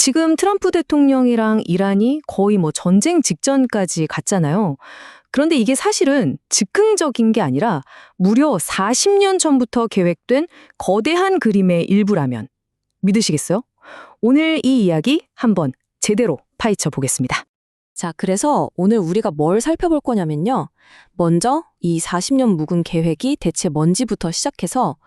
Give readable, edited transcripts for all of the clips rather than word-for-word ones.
지금 트럼프 대통령이랑 이란이 거의 뭐 전쟁 직전까지 갔잖아요. 그런데 이게 사실은 즉흥적인 게 아니라 무려 40년 전부터 계획된 거대한 그림의 일부라면 믿으시겠어요? 오늘 이 이야기 한번 제대로 파헤쳐 보겠습니다. 자, 그래서 오늘 우리가 뭘 살펴볼 거냐면요. 먼저 이 40년 묵은 계획이 대체 뭔지부터 시작해서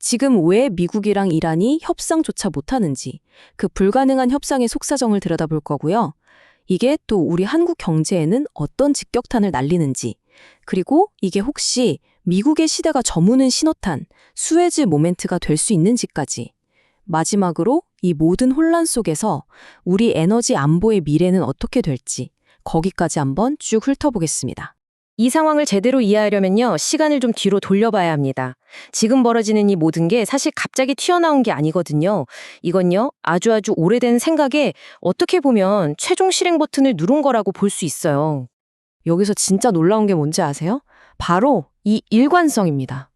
지금 왜 미국이랑 이란이 협상조차 못하는지 그 불가능한 협상의 속사정을 들여다볼 거고요. 이게 또 우리 한국 경제에는 어떤 직격탄을 날리는지, 그리고 이게 혹시 미국의 시대가 저무는 신호탄, 수에즈 모멘트가 될 수 있는지까지. 마지막으로 이 모든 혼란 속에서 우리 에너지 안보의 미래는 어떻게 될지 거기까지 한번 쭉 훑어보겠습니다. 이 상황을 제대로 이해하려면요, 시간을 좀 뒤로 돌려봐야 합니다. 지금 벌어지는 이 모든 게 사실 갑자기 튀어나온 게 아니거든요. 이건요, 아주 오래된 생각에 어떻게 보면 최종 실행 버튼을 누른 거라고 볼 수 있어요. 여기서 진짜 놀라운 게 뭔지 아세요? 바로 이 일관성입니다.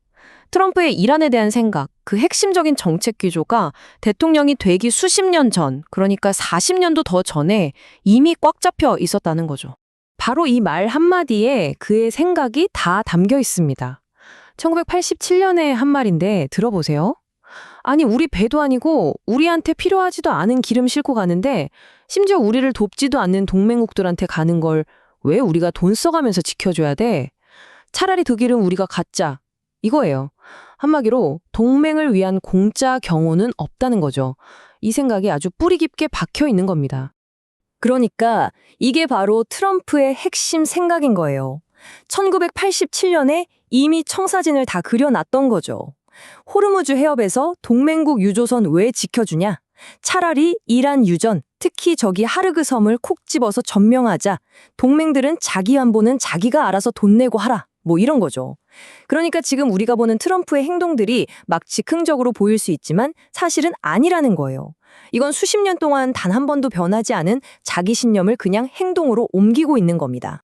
트럼프의 이란에 대한 생각, 그 핵심적인 정책 기조가 대통령이 되기 수십 년 전, 그러니까 40년도 더 전에 이미 꽉 잡혀 있었다는 거죠. 바로 이 말 한마디에 그의 생각이 다 담겨 있습니다. 1987년에 한 말인데 들어보세요. 아니, 우리 배도 아니고 우리한테 필요하지도 않은 기름 싣고 가는데 심지어 우리를 돕지도 않는 동맹국들한테 가는 걸 왜 우리가 돈 써가면서 지켜줘야 돼? 차라리 그 길은 우리가 갖자. 이거예요. 한마디로 동맹을 위한 공짜 경호는 없다는 거죠. 이 생각이 아주 뿌리 깊게 박혀 있는 겁니다. 그러니까 이게 바로 트럼프의 핵심 생각인 거예요. 1987년에 이미 청사진을 다 그려놨던 거죠. 호르무즈 해협에서 동맹국 유조선 왜 지켜주냐? 차라리 이란 유전, 특히 저기 하르그 섬을 콕 집어서 점령하자. 동맹들은 자기 안보는 자기가 알아서 돈 내고 하라. 뭐 이런 거죠. 그러니까 지금 우리가 보는 트럼프의 행동들이 막 즉흥적으로 보일 수 있지만 사실은 아니라는 거예요. 이건 수십 년 동안 단 한 번도 변하지 않은 자기 신념을 그냥 행동으로 옮기고 있는 겁니다.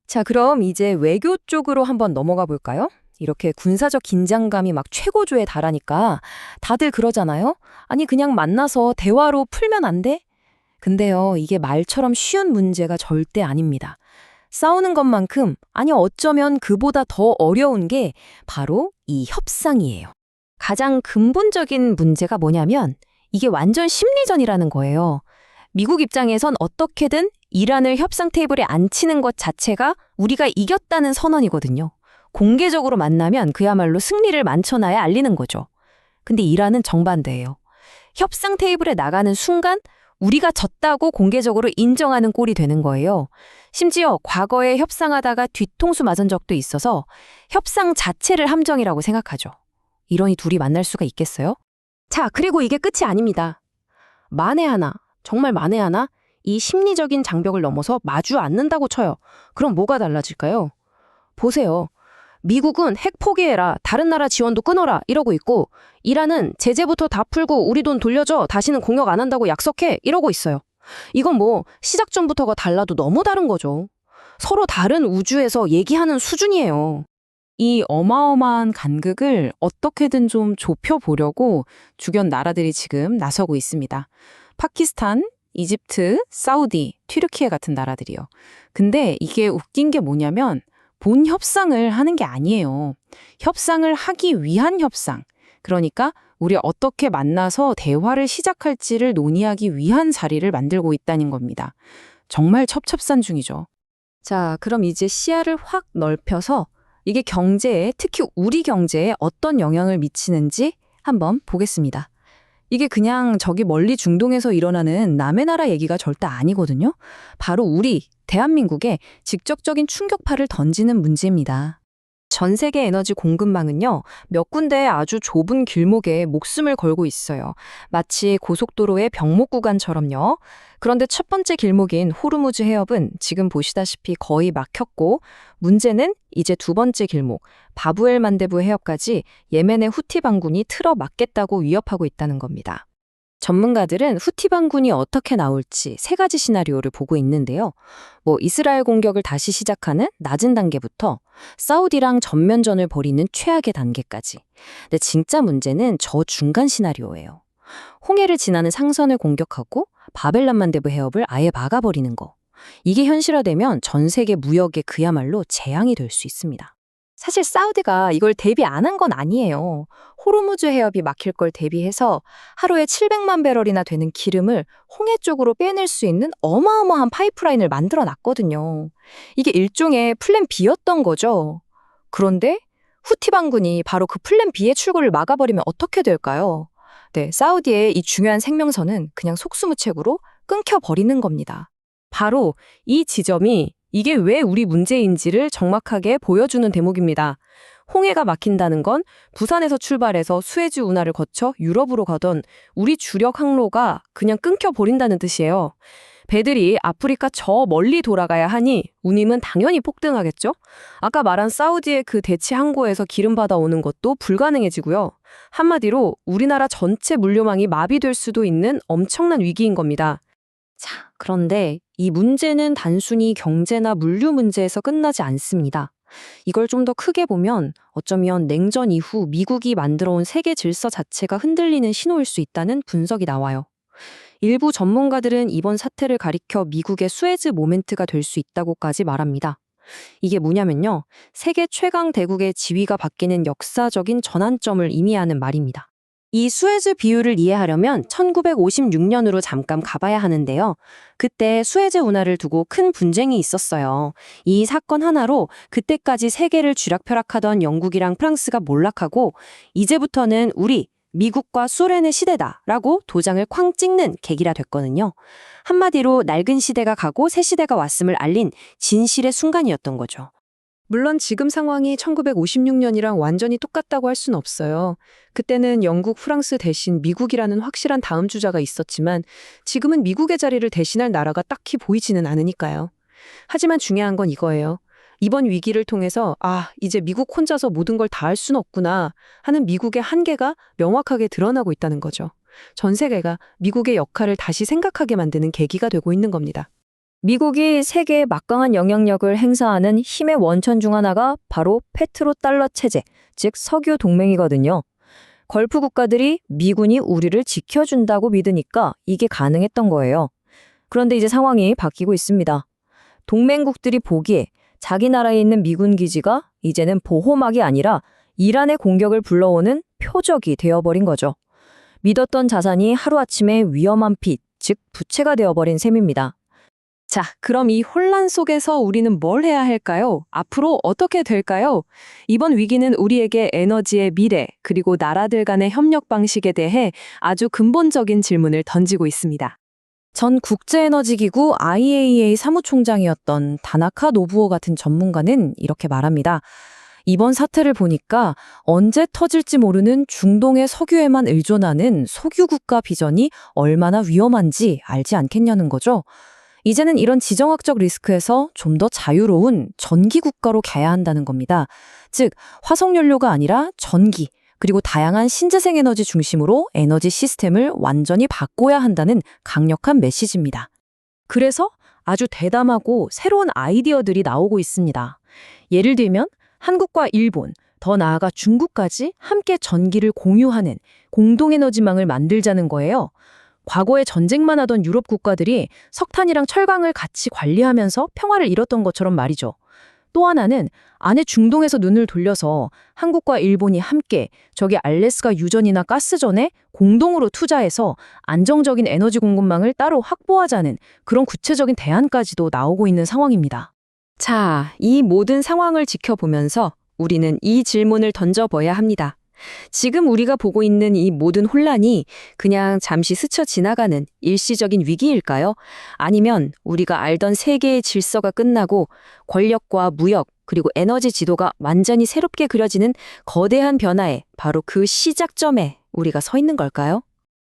자, 그럼 이제 외교 쪽으로 한번 넘어가 볼까요? 이렇게 군사적 긴장감이 막 최고조에 달하니까 다들 그러잖아요. 아니, 그냥 만나서 대화로 풀면 안 돼? 근데요, 이게 말처럼 쉬운 문제가 절대 아닙니다. 싸우는 것만큼, 아니 어쩌면 그보다 더 어려운 게 바로 이 협상이에요. 가장 근본적인 문제가 뭐냐면 이게 완전 심리전이라는 거예요. 미국 입장에선 어떻게든 이란을 협상 테이블에 앉히는 것 자체가 우리가 이겼다는 선언이거든요. 공개적으로 만나면 그야말로 승리를 만천하에 알리는 거죠. 근데 이란은 정반대예요. 협상 테이블에 나가는 순간 우리가 졌다고 공개적으로 인정하는 꼴이 되는 거예요. 심지어 과거에 협상하다가 뒤통수 맞은 적도 있어서 협상 자체를 함정이라고 생각하죠. 이러니 둘이 만날 수가 있겠어요? 자, 그리고 이게 끝이 아닙니다. 만에 하나, 정말 만에 하나 이 심리적인 장벽을 넘어서 마주 앉는다고 쳐요. 그럼 뭐가 달라질까요? 보세요. 미국은 핵 포기해라, 다른 나라 지원도 끊어라 이러고 있고 이란은 제재부터 다 풀고 우리 돈 돌려줘, 다시는 공격 안 한다고 약속해 이러고 있어요. 이건 뭐 시작 전부터가 달라도 너무 다른 거죠. 서로 다른 우주에서 얘기하는 수준이에요. 이 어마어마한 간극을 어떻게든 좀 좁혀보려고 주변 나라들이 지금 나서고 있습니다. 파키스탄, 이집트, 사우디, 튀르키예 같은 나라들이요. 근데 이게 웃긴 게 뭐냐면 본 협상을 하는 게 아니에요. 협상을 하기 위한 협상. 그러니까 우리 어떻게 만나서 대화를 시작할지를 논의하기 위한 자리를 만들고 있다는 겁니다. 정말 첩첩산중이죠. 자, 그럼 이제 시야를 확 넓혀서 이게 경제에, 특히 우리 경제에 어떤 영향을 미치는지 한번 보겠습니다. 이게 그냥 저기 멀리 중동에서 일어나는 남의 나라 얘기가 절대 아니거든요. 바로 우리 대한민국에 직접적인 충격파를 던지는 문제입니다. 전 세계 에너지 공급망은요, 몇 군데 아주 좁은 길목에 목숨을 걸고 있어요. 마치 고속도로의 병목 구간처럼요. 그런데 첫 번째 길목인 호르무즈 해협은 지금 보시다시피 거의 막혔고, 문제는 이제 두 번째 길목, 바브엘 만데부 해협까지 예멘의 후티 반군이 틀어 막겠다고 위협하고 있다는 겁니다. 전문가들은 후티 반군이 어떻게 나올지 세 가지 시나리오를 보고 있는데요. 이스라엘 공격을 다시 시작하는 낮은 단계부터 사우디랑 전면전을 벌이는 최악의 단계까지. 근데 진짜 문제는 저 중간 시나리오예요. 홍해를 지나는 상선을 공격하고 바벨란 만데브 해협을 아예 막아버리는 거. 이게 현실화되면 전 세계 무역에 그야말로 재앙이 될 수 있습니다. 사실 사우디가 이걸 대비 안 한 건 아니에요. 호르무즈 해협이 막힐 걸 대비해서 하루에 700만 배럴이나 되는 기름을 홍해 쪽으로 빼낼 수 있는 어마어마한 파이프라인을 만들어 놨거든요. 이게 일종의 플랜 B였던 거죠. 그런데 후티 반군이 바로 그 플랜 B의 출구를 막아버리면 어떻게 될까요? 네, 사우디의 이 중요한 생명선은 그냥 속수무책으로 끊겨버리는 겁니다. 바로 이 지점이 이게 왜 우리 문제인지를 정확하게 보여주는 대목입니다. 홍해가 막힌다는 건 부산에서 출발해서 수에즈 운하를 거쳐 유럽으로 가던 우리 주력 항로가 그냥 끊겨버린다는 뜻이에요. 배들이 아프리카 저 멀리 돌아가야 하니 운임은 당연히 폭등하겠죠? 아까 말한 사우디의 그 대치 항구에서 기름 받아오는 것도 불가능해지고요. 한마디로 우리나라 전체 물류망이 마비될 수도 있는 엄청난 위기인 겁니다. 자, 그런데 이 문제는 단순히 경제나 물류 문제에서 끝나지 않습니다. 이걸 좀 더 크게 보면 어쩌면 냉전 이후 미국이 만들어온 세계 질서 자체가 흔들리는 신호일 수 있다는 분석이 나와요. 일부 전문가들은 이번 사태를 가리켜 미국의 수에즈 모멘트가 될 수 있다고까지 말합니다. 이게 뭐냐면요. 세계 최강 대국의 지위가 바뀌는 역사적인 전환점을 의미하는 말입니다. 이 수에즈 비유를 이해하려면 1956년으로 잠깐 가봐야 하는데요. 그때 수에즈 운하를 두고 큰 분쟁이 있었어요. 이 사건 하나로 그때까지 세계를 쥐락펴락하던 영국이랑 프랑스가 몰락하고 이제부터는 우리 미국과 소련의 시대다라고 도장을 쾅 찍는 계기라 됐거든요. 한마디로 낡은 시대가 가고 새 시대가 왔음을 알린 진실의 순간이었던 거죠. 물론 지금 상황이 1956년이랑 완전히 똑같다고 할 수는 없어요. 그때는 영국, 프랑스 대신 미국이라는 확실한 다음 주자가 있었지만 지금은 미국의 자리를 대신할 나라가 딱히 보이지는 않으니까요. 하지만 중요한 건 이거예요. 이번 위기를 통해서 이제 미국 혼자서 모든 걸 다 할 수는 없구나 하는 미국의 한계가 명확하게 드러나고 있다는 거죠. 전 세계가 미국의 역할을 다시 생각하게 만드는 계기가 되고 있는 겁니다. 미국이 세계에 막강한 영향력을 행사하는 힘의 원천 중 하나가 바로 페트로달러 체제, 즉 석유 동맹이거든요. 걸프 국가들이 미군이 우리를 지켜준다고 믿으니까 이게 가능했던 거예요. 그런데 이제 상황이 바뀌고 있습니다. 동맹국들이 보기에 자기 나라에 있는 미군 기지가 이제는 보호막이 아니라 이란의 공격을 불러오는 표적이 되어버린 거죠. 믿었던 자산이 하루아침에 위험한 빚, 즉 부채가 되어버린 셈입니다. 자, 그럼 이 혼란 속에서 우리는 뭘 해야 할까요? 앞으로 어떻게 될까요? 이번 위기는 우리에게 에너지의 미래, 그리고 나라들 간의 협력 방식에 대해 아주 근본적인 질문을 던지고 있습니다. 전 국제에너지기구 IAEA 사무총장이었던 다나카 노부오 같은 전문가는 이렇게 말합니다. 이번 사태를 보니까 언제 터질지 모르는 중동의 석유에만 의존하는 석유국가 비전이 얼마나 위험한지 알지 않겠냐는 거죠. 이제는 이런 지정학적 리스크에서 좀 더 자유로운 전기 국가로 가야 한다는 겁니다. 즉, 화석연료가 아니라 전기, 그리고 다양한 신재생 에너지 중심으로 에너지 시스템을 완전히 바꿔야 한다는 강력한 메시지입니다. 그래서 아주 대담하고 새로운 아이디어들이 나오고 있습니다. 예를 들면 한국과 일본, 더 나아가 중국까지 함께 전기를 공유하는 공동에너지망을 만들자는 거예요. 과거에 전쟁만 하던 유럽 국가들이 석탄이랑 철강을 같이 관리하면서 평화를 이뤘던 것처럼 말이죠. 또 하나는 안에 중동에서 눈을 돌려서 한국과 일본이 함께 저기 알래스카 유전이나 가스전에 공동으로 투자해서 안정적인 에너지 공급망을 따로 확보하자는 그런 구체적인 대안까지도 나오고 있는 상황입니다. 자, 이 모든 상황을 지켜보면서 우리는 이 질문을 던져봐야 합니다. 지금 우리가 보고 있는 이 모든 혼란이 그냥 잠시 스쳐 지나가는 일시적인 위기일까요? 아니면 우리가 알던 세계의 질서가 끝나고 권력과 무역 그리고 에너지 지도가 완전히 새롭게 그려지는 거대한 변화에 바로 그 시작점에 우리가 서 있는 걸까요?